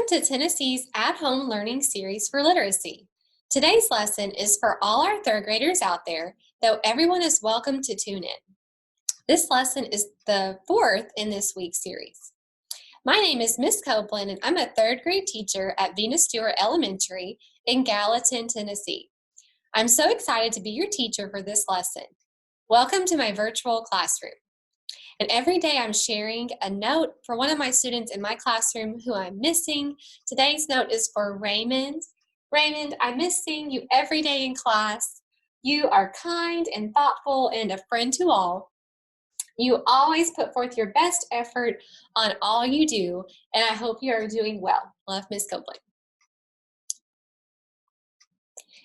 to Tennessee's At-Home Learning Series for Literacy. Today's lesson is for all our third graders out there, though everyone is welcome to tune in. This lesson is the fourth in this week's series. My name is Miss Copeland, and I'm a third grade teacher at Venus Stewart Elementary in Gallatin, Tennessee. I'm so excited to be your teacher for this lesson. Welcome to my virtual classroom. And every day I'm sharing a note for one of my students in my classroom who I'm missing. Today's note is for Raymond. Raymond, I miss seeing you every day in class. You are kind and thoughtful and a friend to all. You always put forth your best effort on all you do, and I hope you are doing well. Love, Miss Copeland.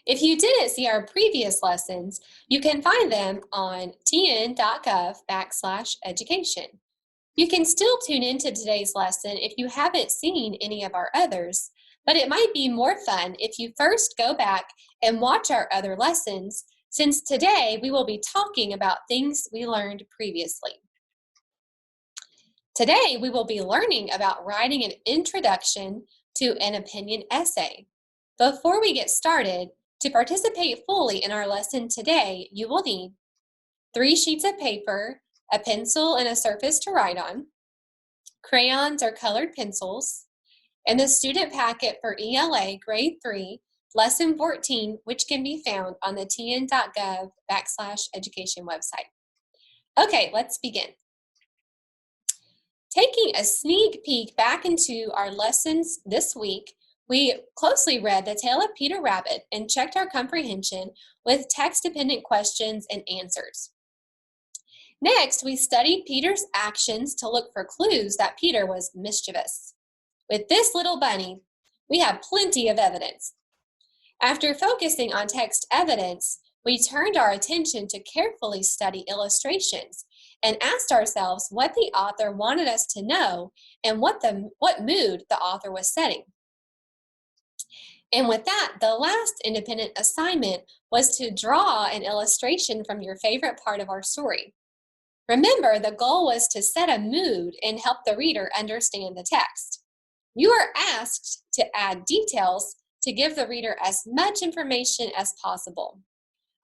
If you didn't see our previous lessons, you can find them on tn.gov/education. You can still tune into today's lesson if you haven't seen any of our others, but it might be more fun if you first go back and watch our other lessons, since today we will be talking about things we learned previously. Today we will be learning about writing an introduction to an opinion essay. Before we get started, to participate fully in our lesson today, you will need 3 sheets of paper, a pencil and a surface to write on, crayons or colored pencils, and the student packet for ELA Grade 3, Lesson 14, which can be found on the tn.gov/education website. Okay, let's begin. Taking a sneak peek back into our lessons this week, we closely read The Tale of Peter Rabbit and checked our comprehension with text-dependent questions and answers. Next, we studied Peter's actions to look for clues that Peter was mischievous. With this little bunny, we have plenty of evidence. After focusing on text evidence, we turned our attention to carefully study illustrations and asked ourselves what the author wanted us to know and what mood the author was setting. And with that, the last independent assignment was to draw an illustration from your favorite part of our story. Remember, the goal was to set a mood and help the reader understand the text. You are asked to add details to give the reader as much information as possible.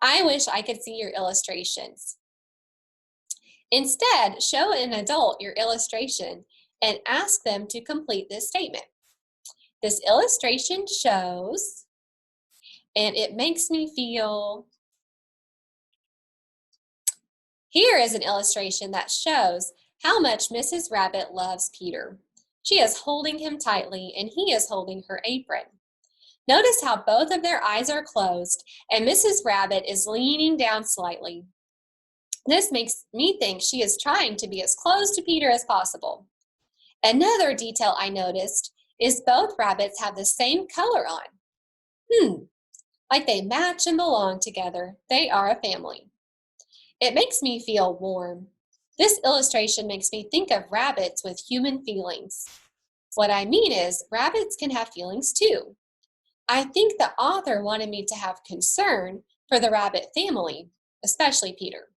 I wish I could see your illustrations. Instead, show an adult your illustration and ask them to complete this statement. This illustration shows, and it makes me feel. Here is an illustration that shows how much Mrs. Rabbit loves Peter. She is holding him tightly, and he is holding her apron. Notice how both of their eyes are closed, and Mrs. Rabbit is leaning down slightly. This makes me think she is trying to be as close to Peter as possible. Another detail I noticed is both rabbits have the same color on. Like they match and belong together. They are a family. It makes me feel warm. This illustration makes me think of rabbits with human feelings. What I mean is, rabbits can have feelings too. I think the author wanted me to have concern for the rabbit family, especially Peter.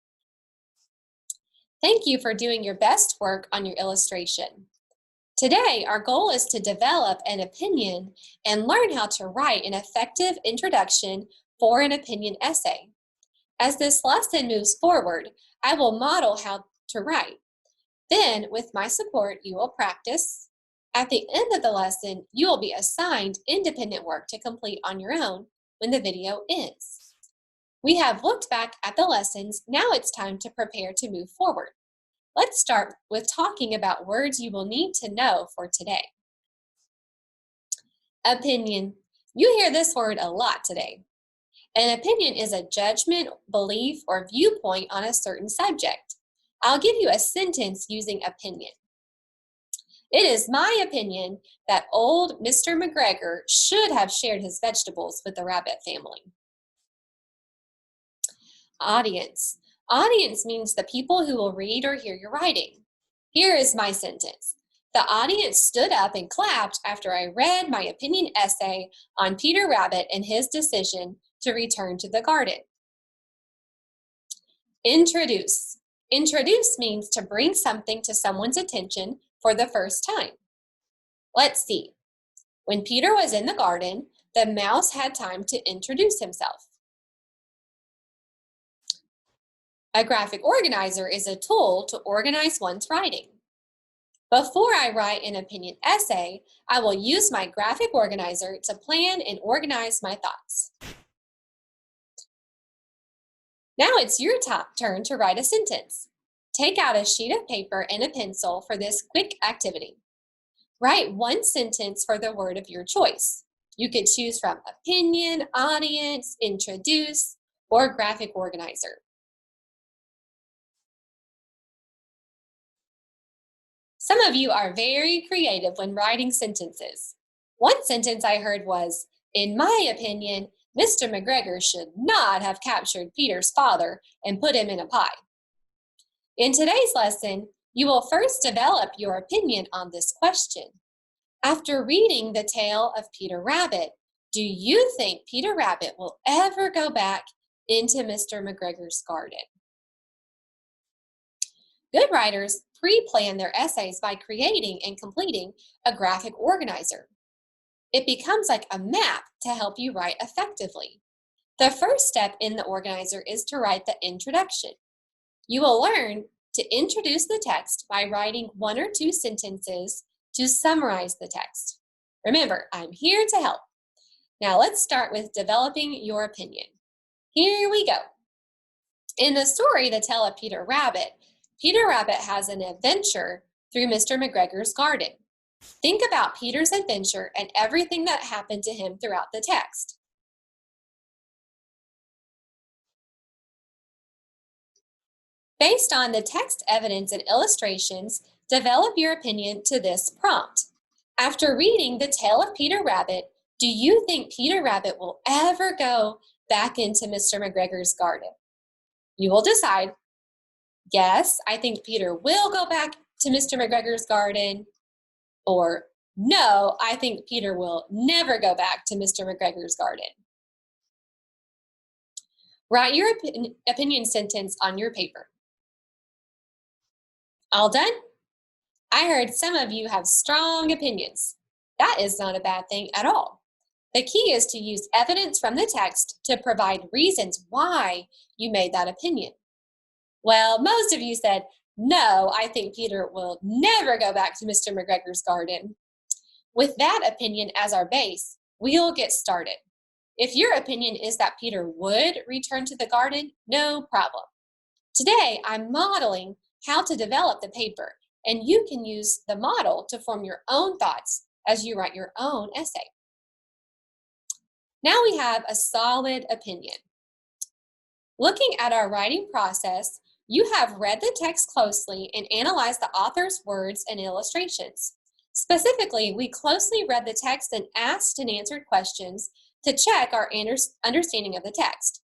Thank you for doing your best work on your illustration. Today, our goal is to develop an opinion and learn how to write an effective introduction for an opinion essay. As this lesson moves forward, I will model how to write. Then, with my support, you will practice. At the end of the lesson, you will be assigned independent work to complete on your own when the video ends. We have looked back at the lessons. Now it's time to prepare to move forward. Let's start with talking about words you will need to know for today. Opinion. You hear this word a lot today. An opinion is a judgment, belief, or viewpoint on a certain subject. I'll give you a sentence using opinion. It is my opinion that old Mr. McGregor should have shared his vegetables with the rabbit family. Audience. Audience means the people who will read or hear your writing. Here is my sentence. The audience stood up and clapped after I read my opinion essay on Peter Rabbit and his decision to return to the garden. Introduce. Introduce means to bring something to someone's attention for the first time. Let's see. When Peter was in the garden, the mouse had time to introduce himself. A graphic organizer is a tool to organize one's writing. Before I write an opinion essay, I will use my graphic organizer to plan and organize my thoughts. Now it's your turn to write a sentence. Take out a sheet of paper and a pencil for this quick activity. Write one sentence for the word of your choice. You could choose from opinion, audience, introduce, or graphic organizer. Some of you are very creative when writing sentences. One sentence I heard was, "In my opinion, Mr. McGregor should not have captured Peter's father and put him in a pie." In today's lesson, you will first develop your opinion on this question. After reading the tale of Peter Rabbit, do you think Peter Rabbit will ever go back into Mr. McGregor's garden? Good writers pre-plan their essays by creating and completing a graphic organizer. It becomes like a map to help you write effectively. The first step in the organizer is to write the introduction. You will learn to introduce the text by writing 1 or 2 sentences to summarize the text. Remember, I'm here to help. Now let's start with developing your opinion. Here we go. In the story, The Tale of Peter Rabbit has an adventure through Mr. McGregor's garden. Think about Peter's adventure and everything that happened to him throughout the text. Based on the text evidence and illustrations, develop your opinion to this prompt. After reading The Tale of Peter Rabbit, do you think Peter Rabbit will ever go back into Mr. McGregor's garden? You will decide, yes, I think Peter will go back to Mr. McGregor's garden, or no, I think Peter will never go back to Mr. McGregor's garden. Write your opinion sentence on your paper. All done? I heard some of you have strong opinions. That is not a bad thing at all. The key is to use evidence from the text to provide reasons why you made that opinion. Well, most of you said, no, I think Peter will never go back to Mr. McGregor's garden. With that opinion as our base, we'll get started. If your opinion is that Peter would return to the garden, no problem. Today, I'm modeling how to develop the paper, and you can use the model to form your own thoughts as you write your own essay. Now we have a solid opinion. Looking at our writing process, you have read the text closely and analyzed the author's words and illustrations. Specifically, we closely read the text and asked and answered questions to check our understanding of the text.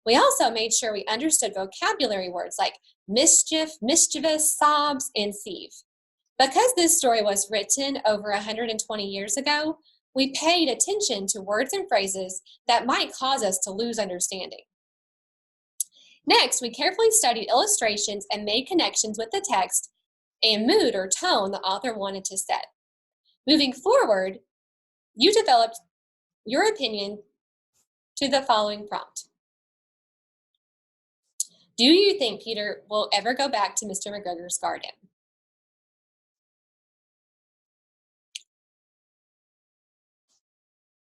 We also made sure we understood vocabulary words like mischief, mischievous, sobs, and sieve. Because this story was written over 120 years ago, we paid attention to words and phrases that might cause us to lose understanding. Next, we carefully studied illustrations and made connections with the text and mood or tone the author wanted to set. Moving forward, you developed your opinion to the following prompt. Do you think Peter will ever go back to Mr. McGregor's garden?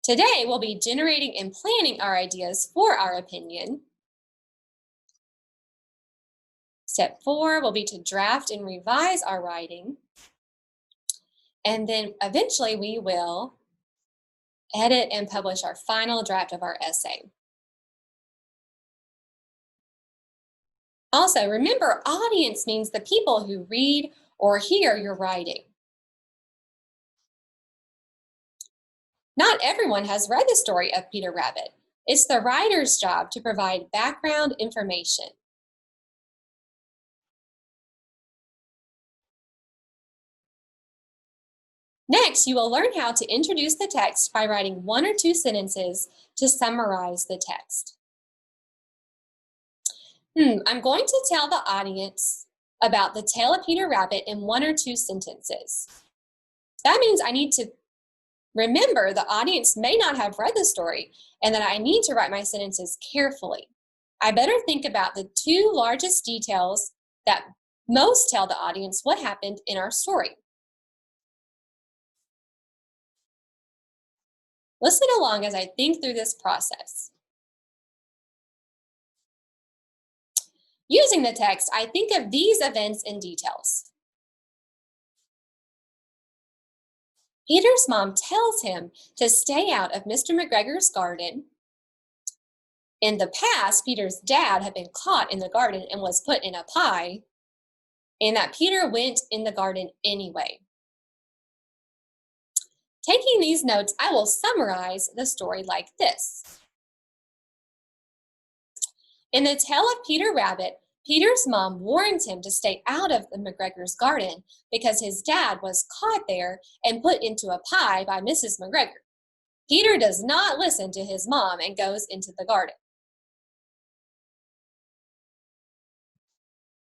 Today, we'll be generating and planning our ideas for our opinion. Step 4 will be to draft and revise our writing. And then eventually we will edit and publish our final draft of our essay. Also, remember, audience means the people who read or hear your writing. Not everyone has read the story of Peter Rabbit. It's the writer's job to provide background information. Next, you will learn how to introduce the text by writing 1 or 2 sentences to summarize the text. I'm going to tell the audience about the tale of Peter Rabbit in 1 or 2 sentences. That means I need to Remember, the audience may not have read the story and that I need to write my sentences carefully. I better think about the two largest details that most tell the audience what happened in our story. Listen along as I think through this process. Using the text, I think of these events and details. Peter's mom tells him to stay out of Mr. McGregor's garden. In the past, Peter's dad had been caught in the garden and was put in a pie, and that Peter went in the garden anyway. Taking these notes, I will summarize the story like this. In the tale of Peter Rabbit, Peter's mom warns him to stay out of the McGregor's garden because his dad was caught there and put into a pie by Mrs. McGregor. Peter does not listen to his mom and goes into the garden.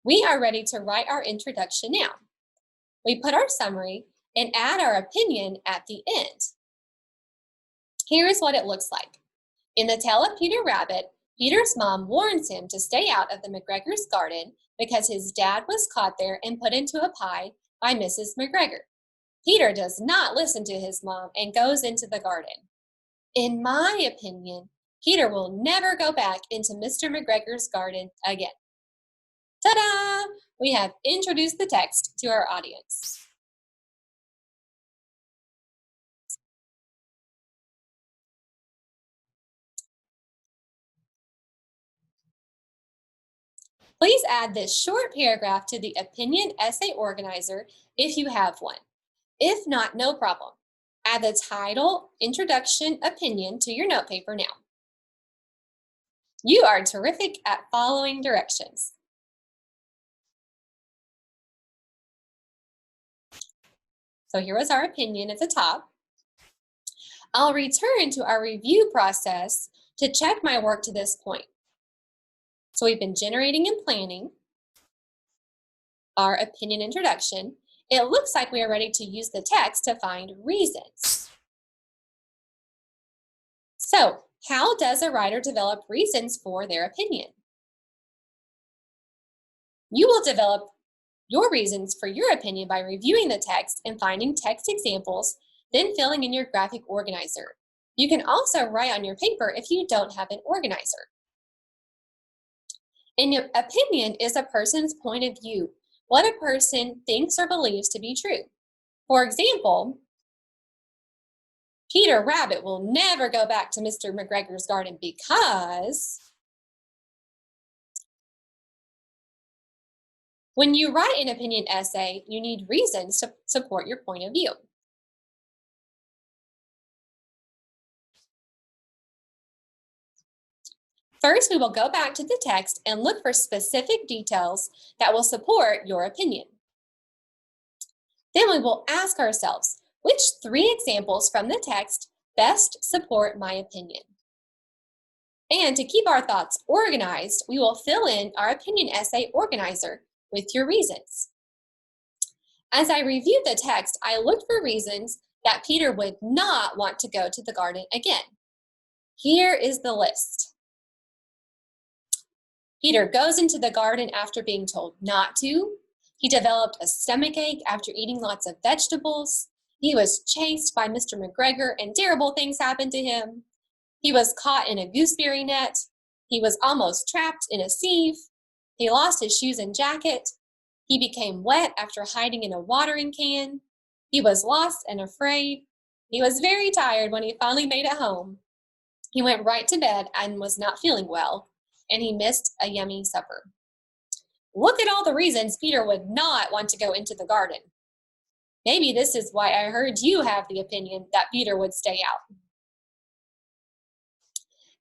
We are ready to write our introduction now. We put our summary and add our opinion at the end. Here is what it looks like. In the tale of Peter Rabbit, Peter's mom warns him to stay out of the McGregor's garden because his dad was caught there and put into a pie by Mrs. McGregor. Peter does not listen to his mom and goes into the garden. In my opinion, Peter will never go back into Mr. McGregor's garden again. Ta-da! We have introduced the text to our audience. Please add this short paragraph to the opinion essay organizer if you have one. If not, no problem. Add the title, introduction, opinion to your notepaper now. You are terrific at following directions. So here was our opinion at the top. I'll return to our review process to check my work to this point. So we've been generating and planning our opinion introduction. It looks like we are ready to use the text to find reasons. So, how does a writer develop reasons for their opinion? You will develop your reasons for your opinion by reviewing the text and finding text examples, then filling in your graphic organizer. You can also write on your paper if you don't have an organizer. An opinion is a person's point of view, what a person thinks or believes to be true. For example, Peter Rabbit will never go back to Mr. McGregor's garden because... When you write an opinion essay, you need reasons to support your point of view. First, we will go back to the text and look for specific details that will support your opinion. Then we will ask ourselves, which 3 examples from the text best support my opinion? And to keep our thoughts organized, we will fill in our opinion essay organizer with your reasons. As I reviewed the text, I looked for reasons that Peter would not want to go to the garden again. Here is the list. Peter goes into the garden after being told not to. He developed a stomachache after eating lots of vegetables. He was chased by Mr. McGregor and terrible things happened to him. He was caught in a gooseberry net. He was almost trapped in a sieve. He lost his shoes and jacket. He became wet after hiding in a watering can. He was lost and afraid. He was very tired when he finally made it home. He went right to bed and was not feeling well, and he missed a yummy supper. Look at all the reasons Peter would not want to go into the garden. Maybe this is why I heard you have the opinion that Peter would stay out.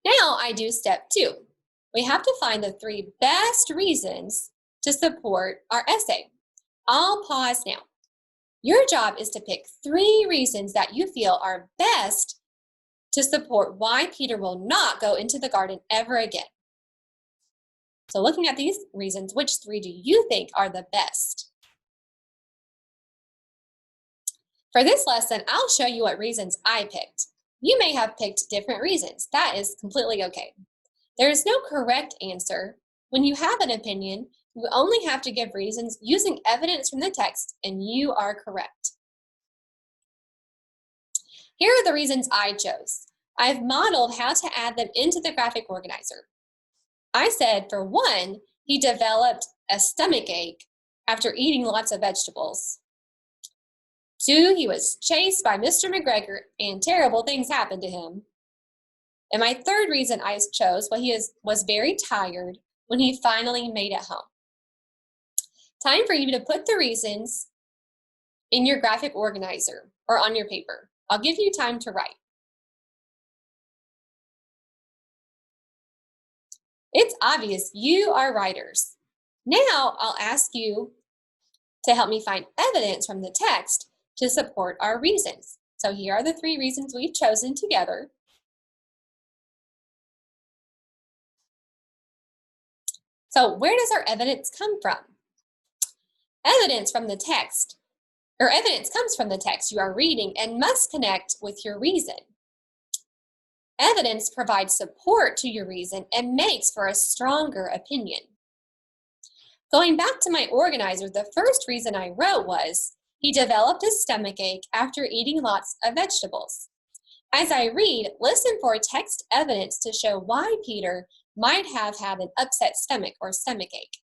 Now I do step 2. We have to find the 3 best reasons to support our essay. I'll pause now. Your job is to pick 3 reasons that you feel are best to support why Peter will not go into the garden ever again. So looking at these reasons, which 3 do you think are the best? For this lesson, I'll show you what reasons I picked. You may have picked different reasons. That is completely okay. There is no correct answer. When you have an opinion, you only have to give reasons using evidence from the text, and you are correct. Here are the reasons I chose. I've modeled how to add them into the graphic organizer. I said, for one, he developed a stomach ache after eating lots of vegetables. 2, he was chased by Mr. McGregor and terrible things happened to him. And my third reason I chose was very tired when he finally made it home. Time for you to put the reasons in your graphic organizer or on your paper. I'll give you time to write. It's obvious you are writers. Now I'll ask you to help me find evidence from the text to support our reasons. So here are the 3 reasons we've chosen together. So where does our evidence come from? Evidence from the text, or evidence comes from the text you are reading and must connect with your reason. Evidence provides support to your reason and makes for a stronger opinion. Going back to my organizer, the first reason I wrote was, he developed a stomachache after eating lots of vegetables. As I read, listen for text evidence to show why Peter might have had an upset stomach or stomachache.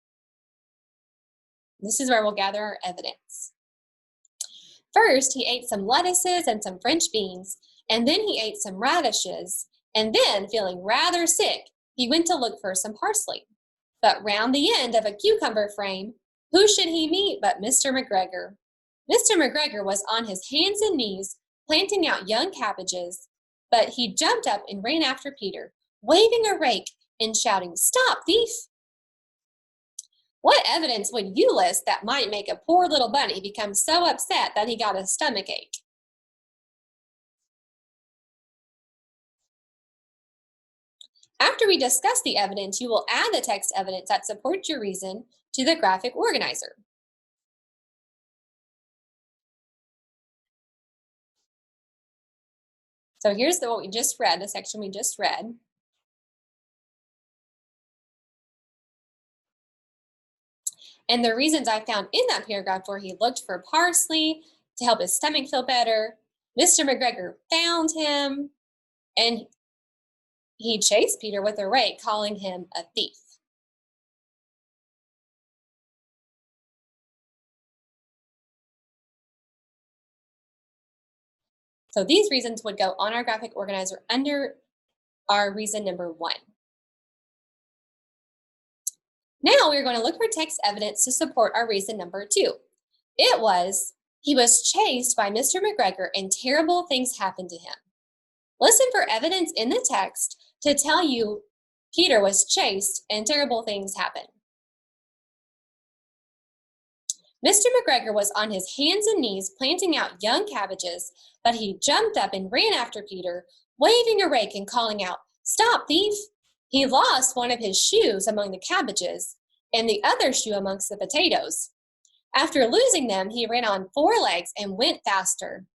This is where we'll gather our evidence. First, he ate some lettuces and some French beans, and then he ate some radishes, and then, feeling rather sick, he went to look for some parsley. But round the end of a cucumber frame, who should he meet but Mr. McGregor? Mr. McGregor was on his hands and knees, planting out young cabbages, but he jumped up and ran after Peter, waving a rake and shouting, "Stop, thief!" What evidence would you list that might make a poor little bunny become so upset that he got a stomachache? After we discuss the evidence, you will add the text evidence that supports your reason to the graphic organizer. So here's what we just read, the section we just read. And the reasons I found in that paragraph were he looked for parsley to help his stomach feel better. Mr. McGregor found him, and he chased Peter with a rake, calling him a thief. So these reasons would go on our graphic organizer under our reason number 1. Now we're going to look for text evidence to support our reason number 2. It was, he was chased by Mr. McGregor and terrible things happened to him. Listen for evidence in the text to tell you Peter was chased and terrible things happened. Mr. McGregor was on his hands and knees planting out young cabbages, but he jumped up and ran after Peter, waving a rake and calling out, "Stop, thief!" He lost one of his shoes among the cabbages and the other shoe amongst the potatoes. After losing them, he ran on 4 legs and went faster.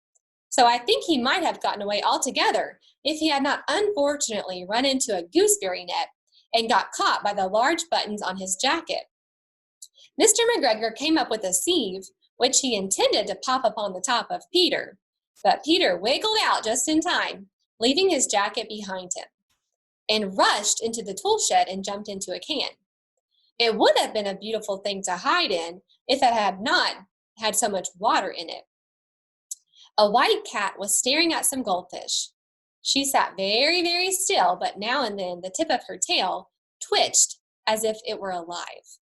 So I think he might have gotten away altogether if he had not unfortunately run into a gooseberry net and got caught by the large buttons on his jacket. Mr. McGregor came up with a sieve, which he intended to pop upon the top of Peter, but Peter wiggled out just in time, leaving his jacket behind him, and rushed into the tool shed and jumped into a can. It would have been a beautiful thing to hide in if it had not had so much water in it. A white cat was staring at some goldfish. She sat very, very still, but now and then the tip of her tail twitched as if it were alive.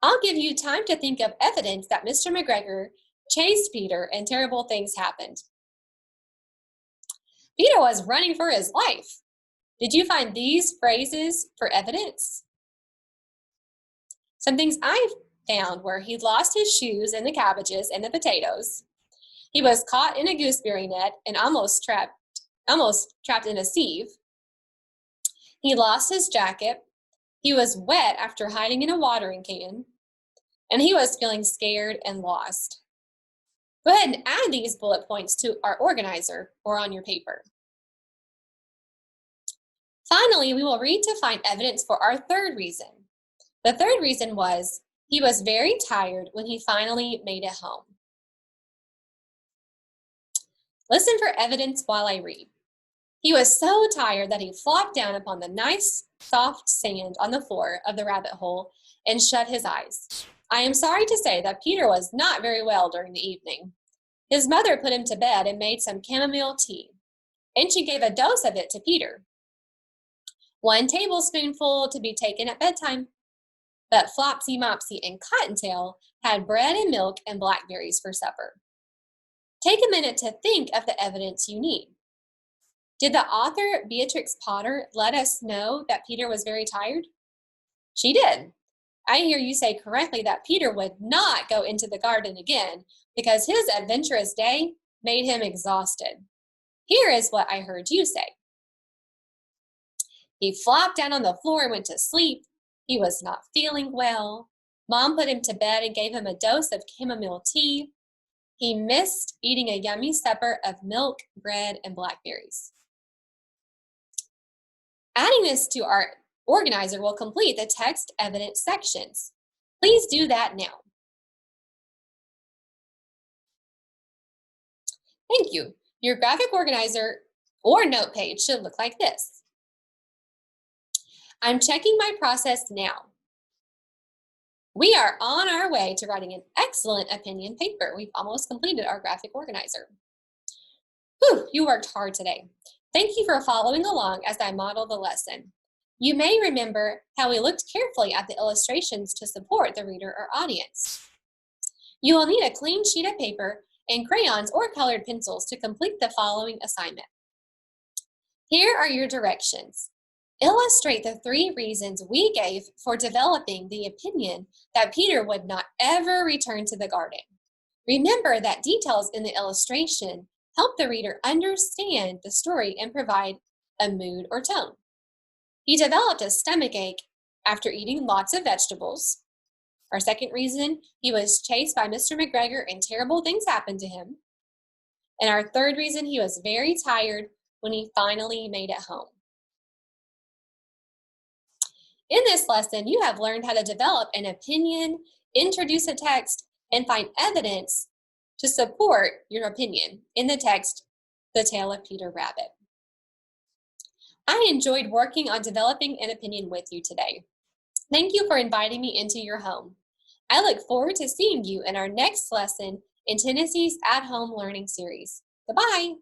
I'll give you time to think of evidence that Mr. McGregor chased Peter and terrible things happened. Peter was running for his life. Did you find these phrases for evidence? Some things I found were he lost his shoes in the cabbages and the potatoes. He was caught in a gooseberry net and almost trapped in a sieve. He lost his jacket. He was wet after hiding in a watering can. And he was feeling scared and lost. Go ahead and add these bullet points to our organizer or on your paper. to our organizer or on your paper. Finally, we will read to find evidence for our third reason. The third reason was he was very tired when he finally made it home. Listen for evidence while I read. He was so tired that he flopped down upon the nice, soft sand on the floor of the rabbit hole and shut his eyes. I am sorry to say that Peter was not very well during the evening. His mother put him to bed and made some chamomile tea, and she gave a dose of it to Peter. 1 tablespoonful to be taken at bedtime. But Flopsy, Mopsy, and Cottontail had bread and milk and blackberries for supper. Take a minute to think of the evidence you need. Did the author, Beatrix Potter, let us know that Peter was very tired? She did. I hear you say correctly that Peter would not go into the garden again because his adventurous day made him exhausted. Here is what I heard you say. He flopped down on the floor and went to sleep. He was not feeling well. Mom put him to bed and gave him a dose of chamomile tea. He missed eating a yummy supper of milk, bread, and blackberries. Adding this to our organizer will complete the text evidence sections. Please do that now. Thank you. Your graphic organizer or note page should look like this. I'm checking my process now. We are on our way to writing an excellent opinion paper. We've almost completed our graphic organizer. Whew, you worked hard today. Thank you for following along as I model the lesson. You may remember how we looked carefully at the illustrations to support the reader or audience. You will need a clean sheet of paper and crayons or colored pencils to complete the following assignment. Here are your directions. Illustrate the 3 reasons we gave for developing the opinion that Peter would not ever return to the garden. Remember that details in the illustration help the reader understand the story and provide a mood or tone. He developed a stomachache after eating lots of vegetables. Our second reason, he was chased by Mr. McGregor and terrible things happened to him. And our third reason, he was very tired when he finally made it home. In this lesson, you have learned how to develop an opinion, introduce a text, and find evidence to support your opinion in the text, The Tale of Peter Rabbit. I enjoyed working on developing an opinion with you today. Thank you for inviting me into your home. I look forward to seeing you in our next lesson in Tennessee's At Home Learning Series. Goodbye.